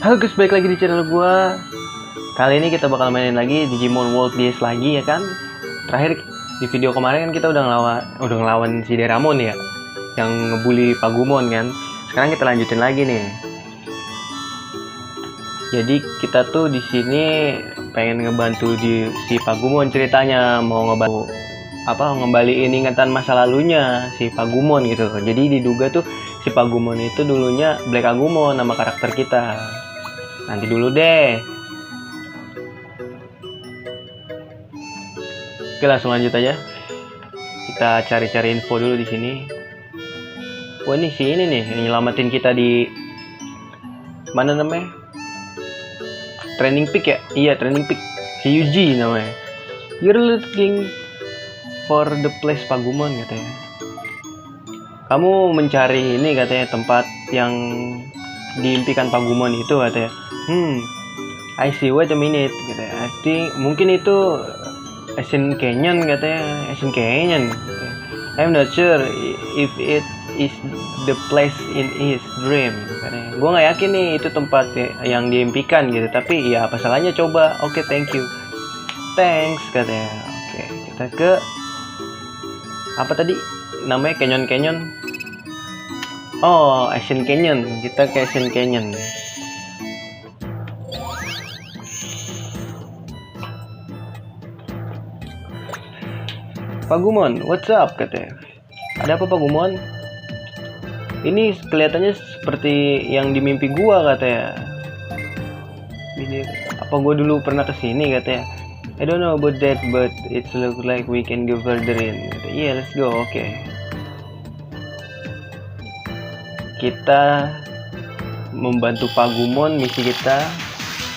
Halo guys, balik lagi di channel gua. Kali ini kita bakal mainin lagi Digimon World DS lagi ya kan. Terakhir di video kemarin kan kita udah ngelawan si Deramon ya, yang ngebully Pagumon kan. Sekarang kita lanjutin lagi nih. Jadi kita tuh di sini pengen ngebantu si Pagumon, ceritanya mau ngembaliin ingatan masa lalunya si Pagumon gitu. Jadi diduga tuh si Pagumon itu dulunya Black Agumon, nama karakter kita. Nanti dulu deh. Oke, langsung lanjut aja. Kita cari-cari info dulu di sini. Wah, ini si ini nih yang nyelamatin kita di mana namanya? Training Peak ya? Iya, Training Peak. Si Yuji namanya. You're looking for the place Pagumon katanya. Kamu mencari ini katanya, tempat yang diimpikan Pagumon itu katanya. I see, wait a minute katanya. I think mungkin itu Asian Canyon katanya. Asian Canyon katanya. I'm not sure if it is the place in his dream katanya. Gue nggak yakin nih itu tempat yang diimpikan gitu, tapi ya apa salahnya coba. Oke, thank you, thanks katanya. Oke, kita ke apa tadi namanya, Canyon. Oh, Asian Canyon. Kita ke Asian Canyon. Pagumon, what's up katanya. Ada apa Pagumon? Ini kelihatannya seperti yang di mimpi gua katanya. Ini apa gua dulu pernah kesini katanya. I don't know about that, but it looks like we can go further in. Yeah, let's go. Oke. Kita membantu Pagumon, misi kita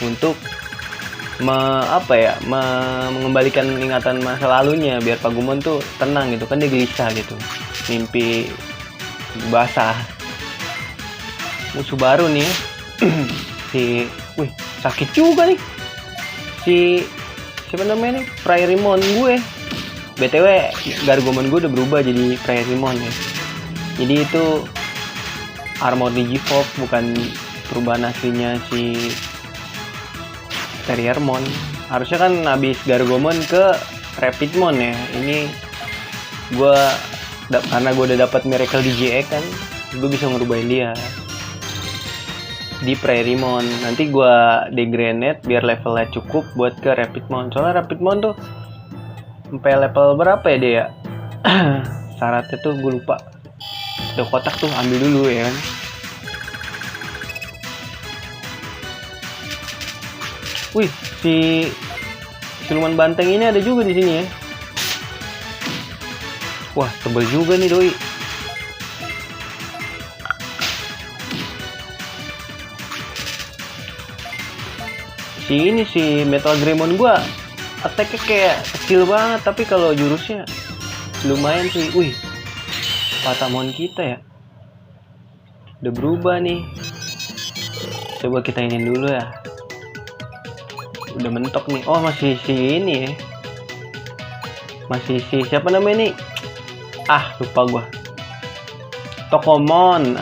untuk mengembalikan ingatan masa lalunya biar Pagumon tuh tenang gitu kan, dia gelisah gitu, mimpi basah. Musuh baru nih sakit juga nih siapa namanya nih, Prairimon gue. BTW Gargomon gue udah berubah jadi Prairimon ya, jadi itu armor Digivolve, bukan perubahan aslinya si Terriermon. Harusnya kan habis Gargomon ke Rapidmon ya. Ini karena gue udah dapat Miracle DJX kan, gue bisa ngerubahin dia di Prairimon. Nanti gue degranate biar levelnya cukup buat ke Rapidmon. Soalnya Rapidmon tuh sampai level berapa ya dia? Syaratnya tuh gue lupa. Ada kotak tuh, ambil dulu ya kan. Wih, si siluman banteng ini ada juga di sini ya. Wah, tebel juga nih doi. Si Metal Greymon gua attack-nya kayak kecil banget, tapi kalau jurusnya lumayan sih. Wih, Patamon kita ya udah berubah nih. Coba kita inin dulu ya. Udah mentok nih. Oh, masih si ini ya. Masih si siapa namanya nih? Lupa gua. Tokomon.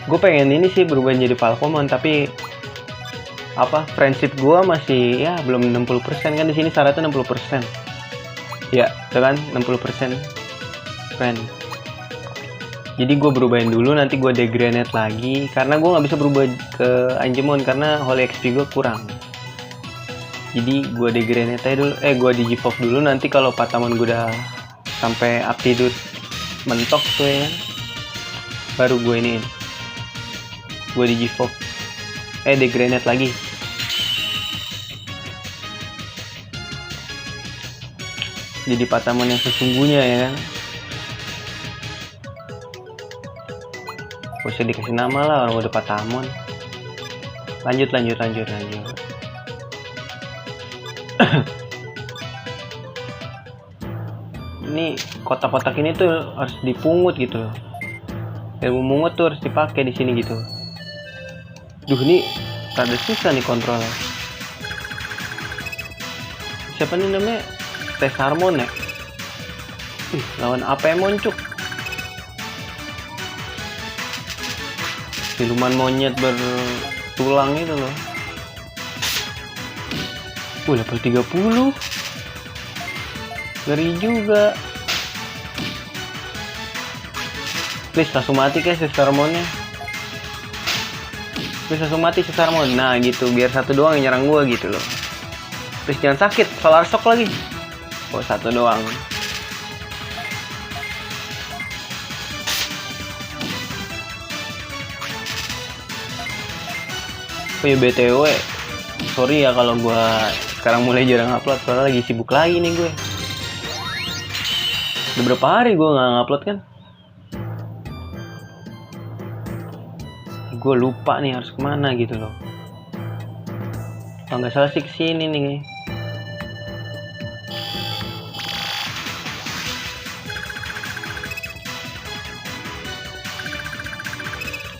Gue pengen ini sih berubah jadi Falcomon, tapi friendship gua masih ya belum 60% kan, di sini syaratnya 60%. Ya, itu kan 60% friend. Jadi gue berubahin dulu, nanti gue degranate lagi karena gue nggak bisa berubah ke Angemon karena Holy XP gue kurang. Jadi gue degranate aja dulu, gue Digivolve dulu, nanti kalau Patamon gue udah sampai aptitude mentok tuh ya, baru gue iniin, gue Digivolve, degranate lagi. Jadi Patamon yang sesungguhnya ya kan. Gak usah dikasih nama lah, orang udah Patamon. Lanjut. Ini kotak-kotak ini tuh harus dipungut gitu loh. Ilmu mungut tuh harus dipakai di sini gitu. Duh, ini rada susah nih kontrolnya. Siapa nih namanya? Tesarmon ya? Lawan Apemon cuk. Siluman monyet tulang itu loh. Level 30. Ngeri juga. Please langsung mati guys Sesarmonnya. Please langsung mati Sesarmon. Nah gitu, biar satu doang yang nyerang gua gitu loh. Please jangan sakit, Solar Shock lagi. Oh satu doang. Oh ya BTW, sorry ya kalau gua sekarang mulai jarang upload, soalnya lagi sibuk lagi nih gue. Udah berapa hari gue nggak ngupload kan? Gue lupa nih harus kemana gitu loh. Kalau nggak salah sih kesini nih.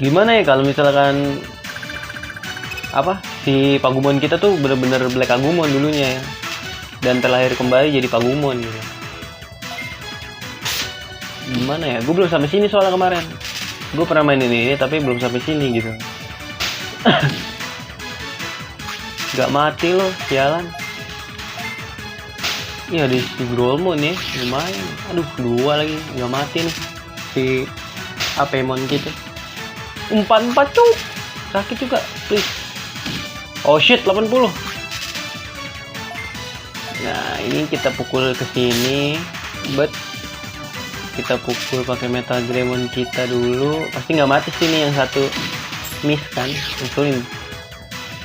Gimana ya kalau misalkan apa si Pagumon kita tuh bener-bener Black Agumon dulunya ya, dan terlahir kembali jadi Pagumon gitu. Gimana ya, gue belum sampai sini soalnya kemarin. Gue pernah mainin ini tapi belum sampai sini gitu. Gak mati loh, sialan. Iya di si Grolmon ya, lumayan. Aduh, dua lagi, gak mati nih si Apemon gitu. 4-4 cuy, sakit juga, please. Oh shit, 80. Nah, ini kita pukul ke sini, but kita pukul pakai Metal Greymon kita dulu. Pasti nggak mati sini yang satu miss kan, usulin.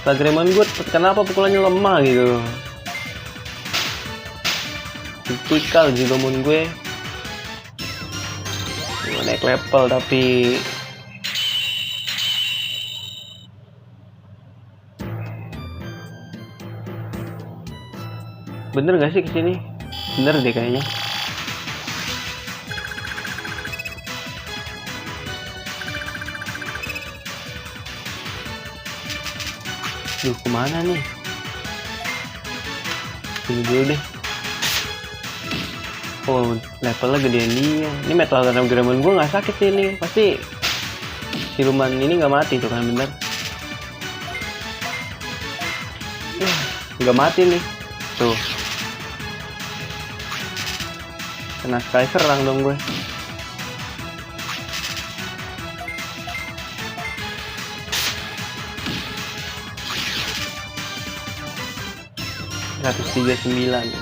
Metal Greymon gue kenapa pukulannya lemah gitu. Tipikal Jigomon gue. Naik level tapi bener gak sih kesini? Bener deh kayaknya. Duh, kemana nih? Sini dulu deh. Oh, levelnya gedean dia. Ini Metal Greymon gue gak sakit sih ini. Pasti siluman ini gak mati tuh kan, bener. Gak mati nih. Tuh. Kena sekali serang dong gue. $139.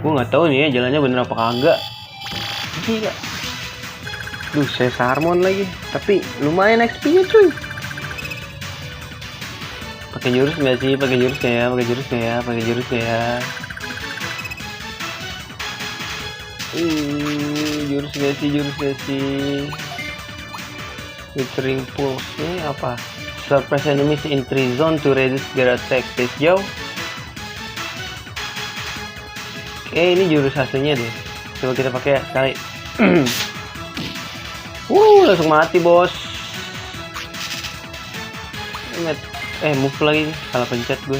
Gue nggak tahu nih ya jalannya bener apa kagak. Gila. Duh, Sesarmon lagi. Tapi lumayan XP-nya cuy. Pakai jurus nggak sih? Pakai jurus nggak ya? Pakai jurus nggak ya? Pakai jurus nggak ya? Jurus nggak sih? Jurus nggak sih? Withering Pulse ini apa? Surprise enemies in 3 zone to reduce their attack phase jauh. Oke, ini jurus aslinya deh. Coba kita pakai sekali. Langsung mati bos. Move lagi, salah pencet gue.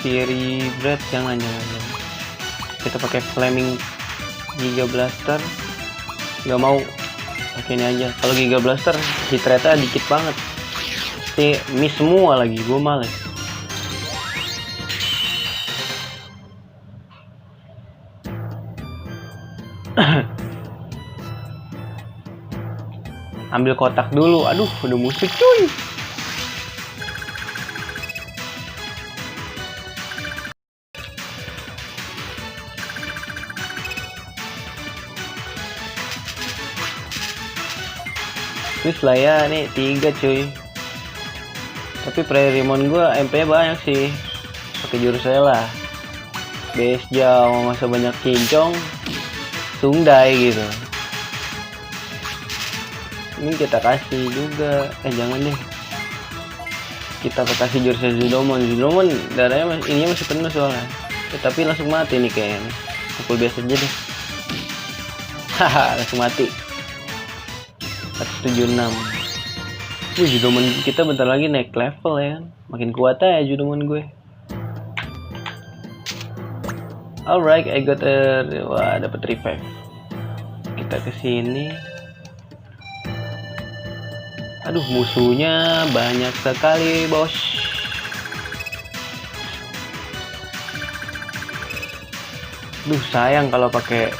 Fury Breath, jangan. Kita pakai Flaming Giga Blaster. Gak mau pakai ini aja. Kalau Giga Blaster hit rate-nya dikit banget. Miss semua lagi, gue males. Ambil kotak dulu. Aduh, udah musuh cuy. Terus lah ya, nih 3 cuy. Tapi Prairiemon gue MP banyak sih. Pakai jurus saya lah. Base jauh, masa banyak kincong. Sundai gitu. Ini kita kasih juga, jangan deh. Kita kasih jurus Zudomon. Zudomon darahnya ininya masih penuh soalnya. Tapi langsung mati nih kayaknya. Pukul biasa aja deh. Haha, langsung mati. 176. Zudomon kita bentar lagi naik level ya kan. Makin kuat aja Zudomon gue. Alright, I got a... Wah, dapat revive. Kita kesini. Aduh, musuhnya banyak sekali, bos. Duh, sayang kalau pakai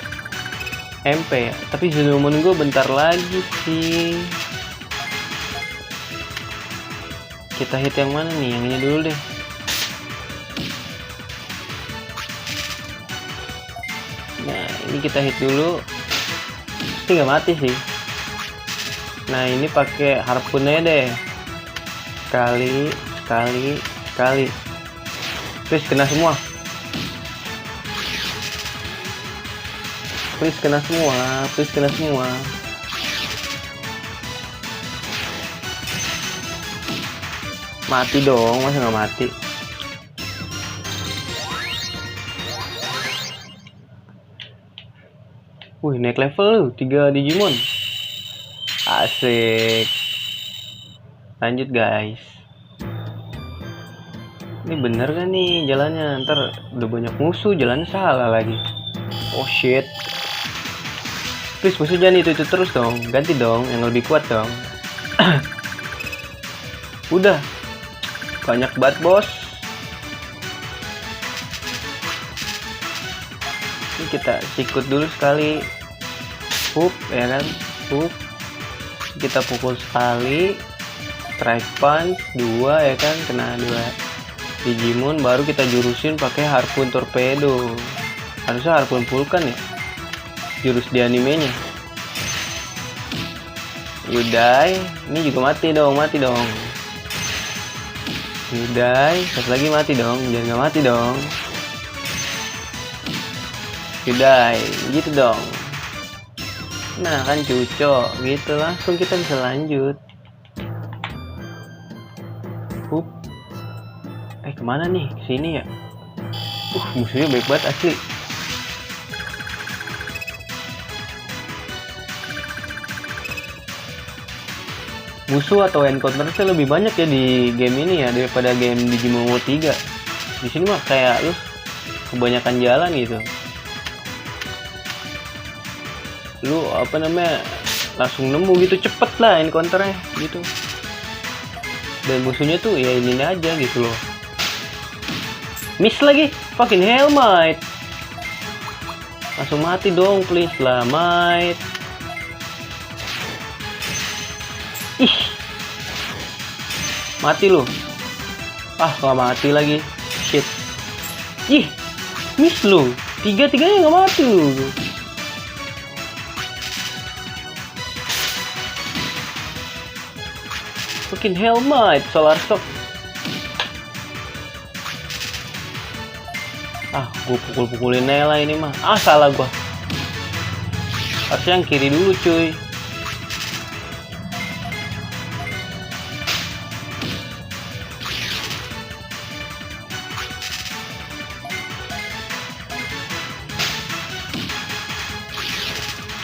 MP ya. Tapi Zilumon gue bentar lagi sih. Kita hit yang mana nih? Yang ini dulu deh. Nah, ini kita hit dulu. Pasti nggak mati sih. Nah, ini pakai harpunnya deh. Sekali. Please kena semua. Please kena semua. Mati dong, masa nggak mati? Wih, naik level 3 Digimon. Asik. Lanjut guys. Ini bener kan nih jalannya? Ntar udah banyak musuh, jalannya salah lagi. Oh shit. Please musuh jangan itu terus dong. Ganti dong yang lebih kuat dong. Udah. Banyak banget bos. Ini kita sikut dulu sekali. Ya kan? Kita pukul sekali. Strike punch 2 ya kan, kena 2 Digimon, baru kita jurusin pakai harpun torpedo. Harusnya harpun vulkan ya, jurus di animenya. Yudai, ini juga mati dong. Yudai, satu lagi mati dong, jangan nggak mati dong. Yudai, gitu dong. Nah kan cucok, gitu langsung kita bisa lanjut. Kemana nih? Kesini ya? Musuhnya baik banget asli. Musuh atau encounter-nya lebih banyak ya di game ini ya daripada game Digimon World 3. Di sini mah kayak lu kebanyakan jalan gitu. Lu langsung nemu gitu, cepet lah encounter-nya gitu. Dan musuhnya tuh ya ini aja gitu loh. Miss lagi, fucking hell mate. Langsung mati dong, please lah mate. Ih, mati lu. Gak mati lagi. Shit. Ih, miss lu. Tiga-tiganya gak mati lu. Fucking hell mate, Solar Shock. Gue pukul-pukulin Nela ini mah. Salah gua. Harusnya yang kiri dulu cuy.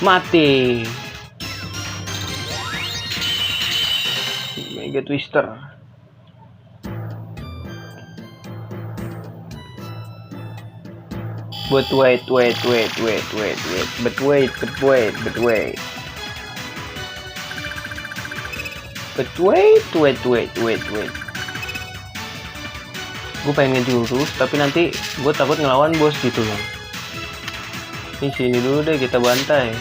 Mati. Mega Twister. But wait. Gue pengen ngejurus, tapi nanti gue takut ngelawan bos gitu loh. Ini sini dulu deh kita bantai.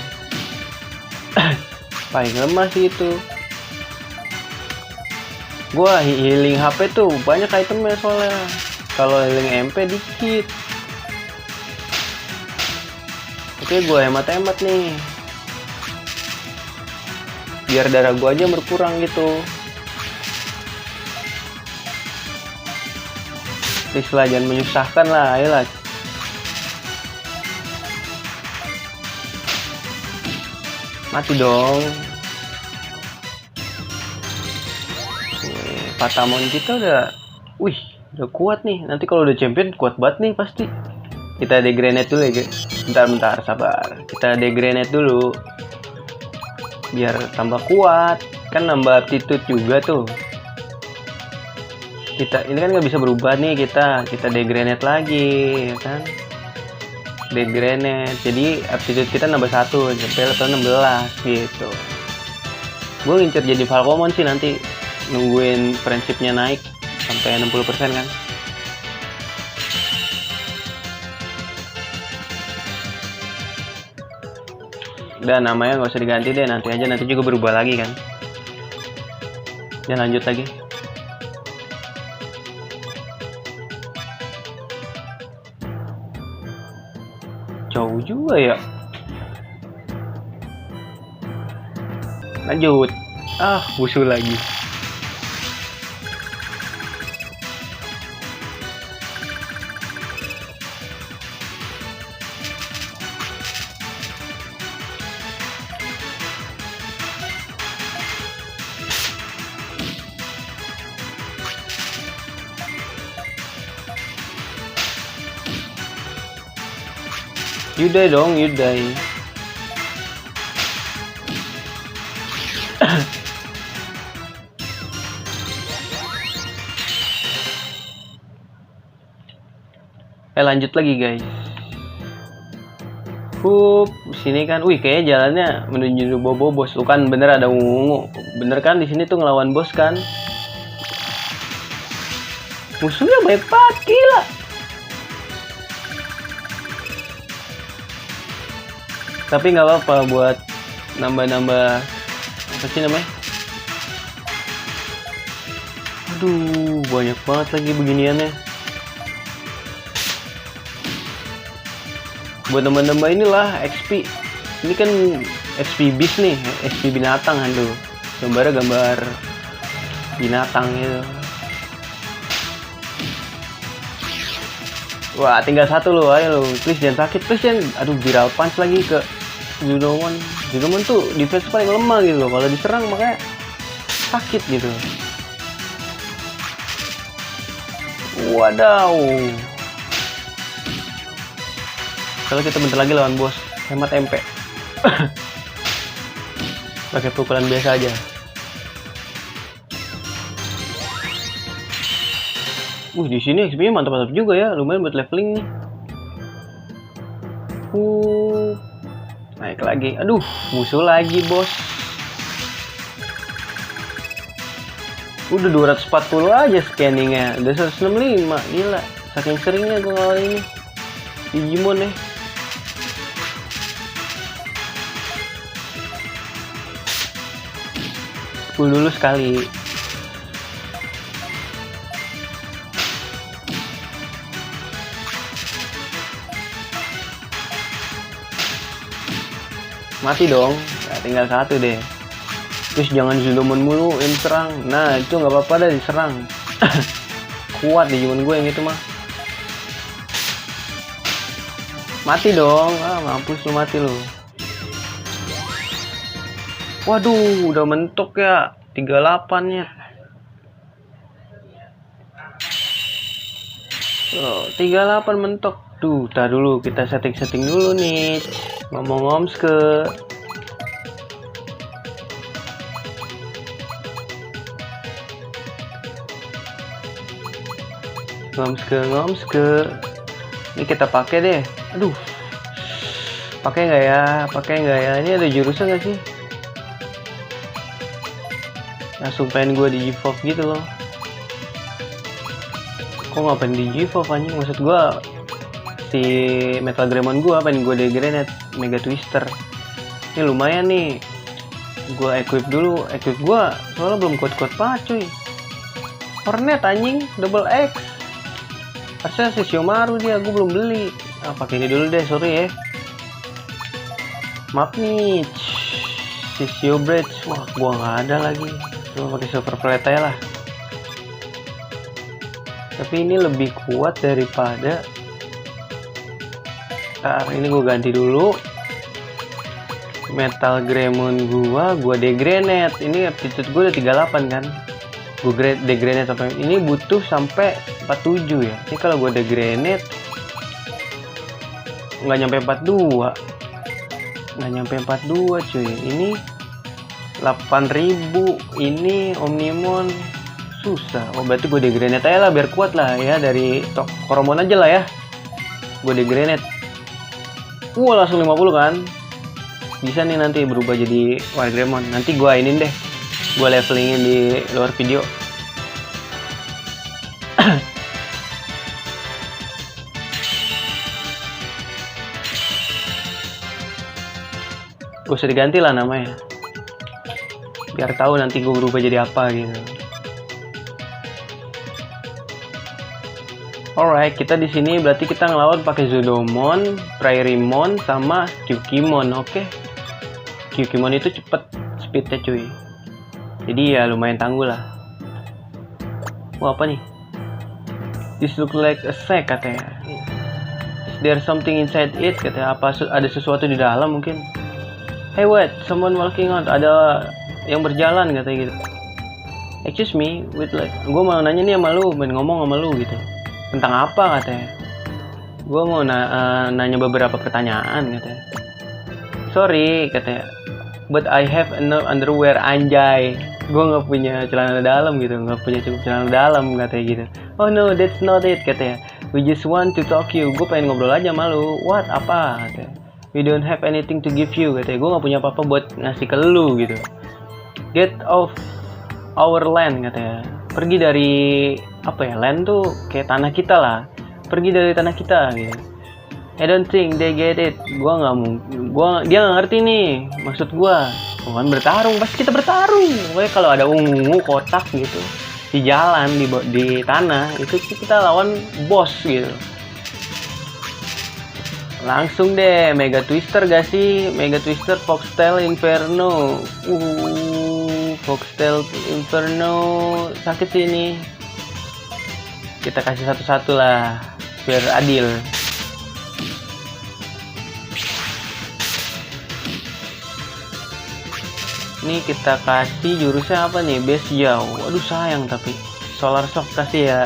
Paling lemah sih itu. Gue healing HP tuh banyak itemnya soalnya. Kalau healing MP dikit. Oke, gue hemat-hemat nih. Biar darah gue aja berkurang gitu. Please lah, jangan menyusahkan lah, ayolah. Mati dong. Patamon kita udah kuat nih. Nanti kalau udah champion kuat banget nih pasti. Kita degranate dulu ya guys. Bentar, sabar. Kita degranate dulu. Biar tambah kuat. Kan nambah aptitude juga tuh. Kita ini kan nggak bisa berubah nih kita degranate lagi, ya kan? Grenade. Jadi aptitude kita nambah 1 sampai level 16 gitu. Gue ngincer jadi Falcomon sih nanti, nungguin friendshipnya naik sampai 60% kan. Dan namanya nggak usah diganti deh, nanti juga berubah lagi kan. Dan lanjut lagi. Jauh juga ya. Lanjut. Musuh lagi. You die dong, you die. Lanjut lagi guys. Sini kan, kayaknya jalannya menuju Bobo bos. Kan bener ada ungu. Bener kan di sini tuh ngelawan bos kan? Musuhnya banyak banget, gila. Tapi nggak apa-apa buat nambah-nambah apa sih namanya? Aduh, banyak banget lagi beginiannya. Buat nambah-nambah inilah XP. Ini kan XP beast nih, XP binatang kan tuh. Gambarnya gambar binatang gitu. Wah, tinggal 1 loh, ayo lo. Please jangan sakit, please jangan. Aduh, viral punch lagi ke Judomon. Judomon tuh defense paling lemah gitu loh. Kalau diserang makanya sakit gitu. Wadaw. Kalau kita bentar lagi lawan bos, hemat MP. Pakai pukulan biasa aja. Di sini XP-nya mantap-mantap juga ya, lumayan buat leveling nih. Naik lagi. Aduh, musuh lagi, bos. Udah 240 aja scanningnya, udah 165, gila. Saking seringnya gue ngelawan ini Digimon nih. Full dulu sekali. Mati dong, tinggal 1 deh. Terus jangan Zulumon mulu yang serang. Nah itu nggak apa-apa dah diserang. Kuat Digimon gue yang itu mah. Mati dong, mampus lu, mati lu. Waduh, udah mentok ya, 38 nya. 38 mentok. Tar dulu, kita setting dulu nih. Ngomong ke ngomske. Ini kita pakai deh. Aduh. Pakai nggak ya? Ini ada jurusan nggak sih? Langsung pengen gue di G-Evolve gitu loh. Kok ngapain di G-Evolve anjing? Maksud gue si Metal Greymon gue pengen gue Grenade Mega Twister. Ini lumayan nih. Gue equip dulu. Equip gue soalnya belum kuat-kuat banget cuy. Hornet anjing double X. Harusnya si Siomaru dia, gue belum beli. Pakai ini dulu deh, sorry ya. Maaf nih. Si Sio Bridge, wah gue nggak ada lagi. Cuma pakai Super Plate aja lah. Tapi ini lebih kuat daripada. Ini gue ganti dulu. Metal Greymon gue Degrenade. Ini aptitude gue udah 38 kan. Gue Degrenade sampai ini butuh sampai 47 ya. Ini kalau gue Degrenade nggak nyampe 42. Nggak nyampe 42 cuy. Ini 8.000. Ini Omnimon susah. Berarti gue Degrenade aja lah biar kuat lah ya. Dari Koromon aja lah ya. Gue Degrenade. Langsung 50 kan. Bisa nih nanti berubah jadi Wild Greymon. Nanti gua inin deh. Gua levelingin di luar video. Gua usah diganti lah namanya. Biar tahu nanti gua berubah jadi apa gitu. Alright, kita di sini berarti kita ngelawan pakai Zoodomon, Prairiemon, sama Kyukimon, oke? Kyukimon itu cepet speednya cuy. Jadi ya lumayan tangguh lah. Wah, apa nih? This look like a sack katanya. Is there something inside it katanya? Apa ada sesuatu di dalam mungkin? Hey wait, someone walking out. Ada yang berjalan katanya gitu. Excuse me, wait like. Gue mau nanya nih sama lu, main ngomong sama lu gitu. Tentang apa katanya? Gue mau nanya beberapa pertanyaan katanya. Sorry katanya, but I have no underwear anjay. Gue nggak punya celana dalam gitu, nggak punya cukup celana dalam katanya gitu. Oh no, that's not it katanya. We just want to talk you. Gue pengen ngobrol aja sama lu. What? Apa katanya? We don't have anything to give you katanya. Gue nggak punya apa-apa buat ngasih ke lu gitu. Get off our land katanya. Pergi dari apa ya, land tuh kayak tanah kita lah, pergi dari tanah kita gitu. I don't think they get it. Dia nggak ngerti nih maksud gua. Bukan bertarung, pasti kita bertarung. Pokoknya kalau ada ungu kotak gitu di jalan di tanah itu kita lawan bos gitu. Langsung deh Mega Twister gak sih? Mega Twister Foxtail Inferno. Foxtail Inferno sakit sih ini. Kita kasih satu-satu lah biar adil. Ini kita kasih jurusnya apa nih? Base jauh. Aduh sayang tapi Solar Shock kasih ya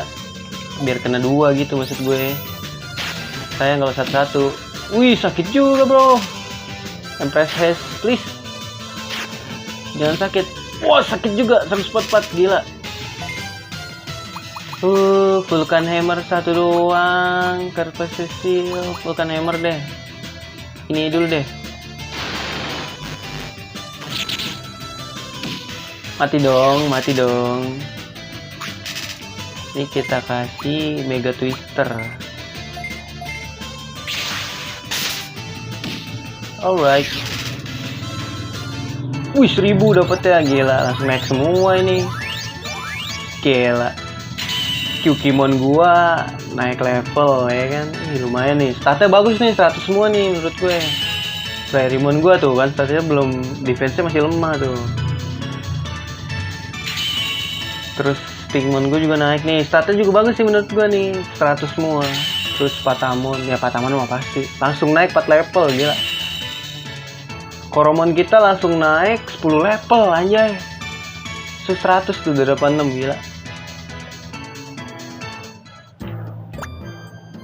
biar kena 2 gitu maksud gue. Sayang kalau satu-satu. Wih sakit juga bro. Empress Haze please. Jangan sakit. Wah sakit juga 144 gila. Vulcan Hammer satu doang. Carpus Seal, Vulcan Hammer deh. Ini dulu deh. Mati dong. Ini kita kasih Mega Twister. Alright. Wih 1000 dapetnya gila, langsung naik semua ini. Gila. Kyukimon gua naik level ya kan. Lumayan nih. Statnya bagus nih, 100 semua nih menurut gue. Prairiemon gua tuh kan statnya belum, defense-nya masih lemah tuh. Terus Stingmon gue juga naik nih. Statnya juga bagus sih menurut gue nih, 100 semua. Terus Patamon, ya Patamon mah pasti. Langsung naik 4 level gila. Koromon kita langsung naik 10 level anjay. 100 tuh udah 86 gila.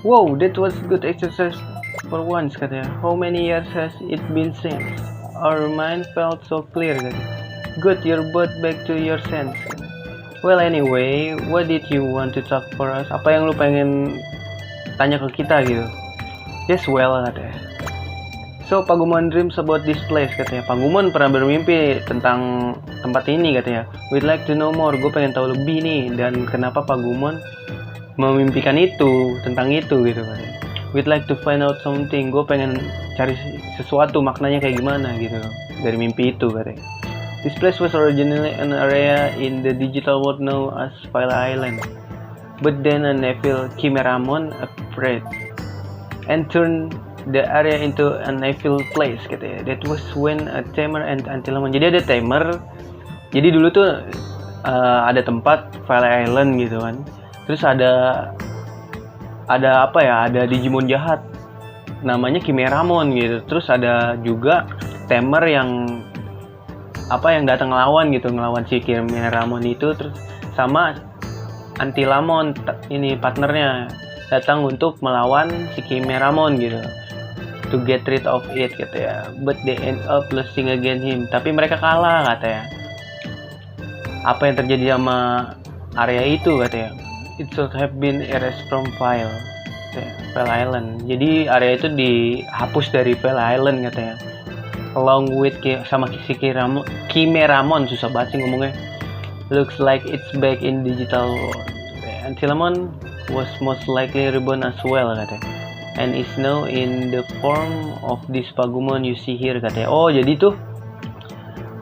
Wow, that was good exercise for once katanya. How many years has it been since our mind felt so clear katanya. Good, you're both back to your sense. Well anyway, what did you want to talk for us? Apa yang lu pengen tanya ke kita gitu? Yes well katanya. So Pagumon dreams about this place katanya. Pagumon pernah bermimpi tentang tempat ini katanya. We'd like to know more. Gue pengen tahu lebih nih, dan kenapa Pagumon memimpikan itu, tentang itu gitu katanya. We'd like to find out something. Gue pengen cari sesuatu, maknanya kayak gimana gitu dari mimpi itu katanya. This place was originally an area in the digital world known as File Island. But then a Neville Chimeramon appeared and turned the area into an evil place katanya. That was when a tamer and Antilamon. Jadi ada tamer. Jadi dulu tuh ada tempat File Island gitu kan. Terus ada apa ya? Ada Digimon jahat. Namanya Chimeramon gitu. Terus ada juga tamer yang yang datang ngelawan si Chimeramon itu. Terus sama Antilamon ini partnernya datang untuk melawan si Chimeramon gitu, to get rid of it katanya. But they end up losing against him. Tapi mereka kalah katanya. Apa yang terjadi sama area itu katanya? It should have been erased from file. katanya, Fail Island. Jadi area itu dihapus dari Fail Island katanya. Along with sama si Kimeramon, susah banget sih ngomongnya. Looks like it's back in digital world. Antilamon was most likely reborn as well katanya. And is now in the form of this Pagumon you see here katanya. Oh jadi tuh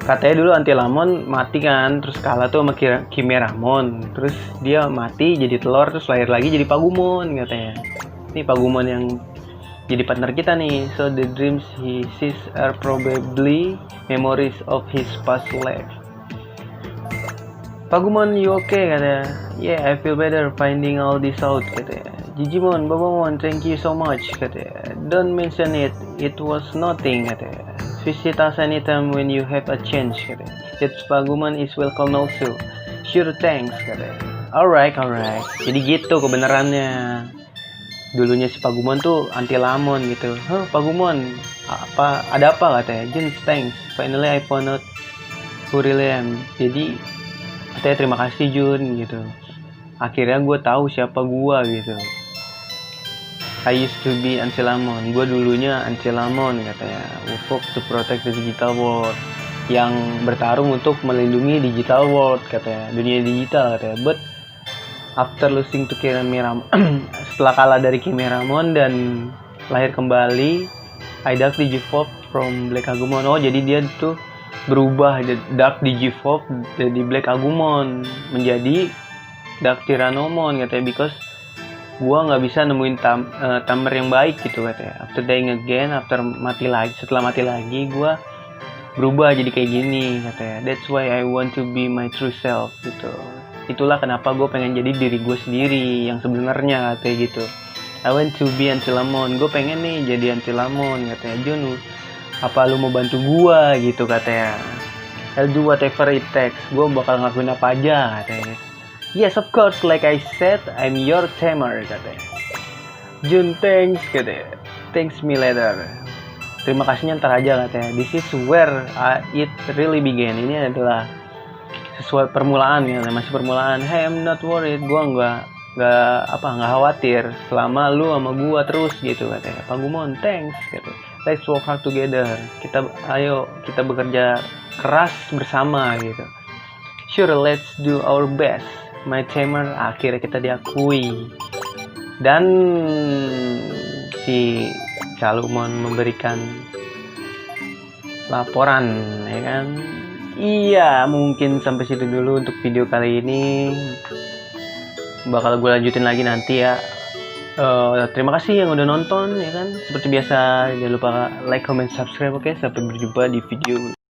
katanya dulu Antilamon mati kan, terus kalah tuh sama Kimeramon, terus dia mati jadi telur, terus lahir lagi jadi Pagumon katanya. Ini Pagumon yang jadi partner kita nih. So the dreams he sees are probably memories of his past life. Pagumon, you okay katanya? Yeah, I feel better finding all this out katanya. Jijimon, Babamon, thank you so much katanya. Don't mention it, it was nothing katanya. Visit us anytime when you have a chance katanya. That Pagumon is welcome also. Sure, thanks katanya. Alright. Jadi gitu kebenarannya. Dulunya si Pagumon tuh Antilamon gitu. Pagumon, ada apa katanya? Just thanks. Finally I found out who really am. Jadi katanya terima kasih Jun gitu. Akhirnya gue tahu siapa gue gitu. I used to be Antilamon. Gue dulunya Antilamon katanya. We fought to protect the digital world. Yang bertarung untuk melindungi digital world katanya. Dunia digital katanya. But after losing to Kimeramon, setelah kalah dari Kimeramon dan lahir kembali, I Dark Digivolve from Black Agumon. Oh jadi dia tuh berubah Dark Digivolve dari Black Agumon menjadi Dark Tyrannomon katanya, because gua nggak bisa nemuin tamer yang baik gitu katanya. After dying again, setelah mati lagi gua berubah jadi kayak gini katanya. That's why I want to be my true self gitu. Itulah kenapa gue pengen jadi diri gue sendiri yang sebenarnya katanya gitu. I want to be Antilamon. Gue pengen nih jadi Antilamon katanya. Jun, apa lu mau bantu gua gitu katanya. I'll do whatever it takes. Gua bakal ngelakuin apa aja katanya. Yes, of course, like I said, I'm your tamer katanya. Jun, thanks katanya. Thanks me later. Terima kasihnya ntar aja katanya. This is where it really began. Ini adalah sesuai permulaan ya, masih permulaan. Hey, I'm not worried. Gua nggak khawatir selama lu sama gua terus gitu katanya. Pagumon, thanks katanya. Let's work hard together. Ayo kita bekerja keras bersama gitu. Sure, let's do our best. My tamer, akhirnya kita diakui. Dan si Calumon memberikan laporan, ya kan? Iya, mungkin sampai situ dulu untuk video kali ini. Bakal gue lanjutin lagi nanti ya. Terima kasih yang udah nonton ya kan. Seperti biasa jangan lupa like, comment, subscribe. Oke, sampai berjumpa di video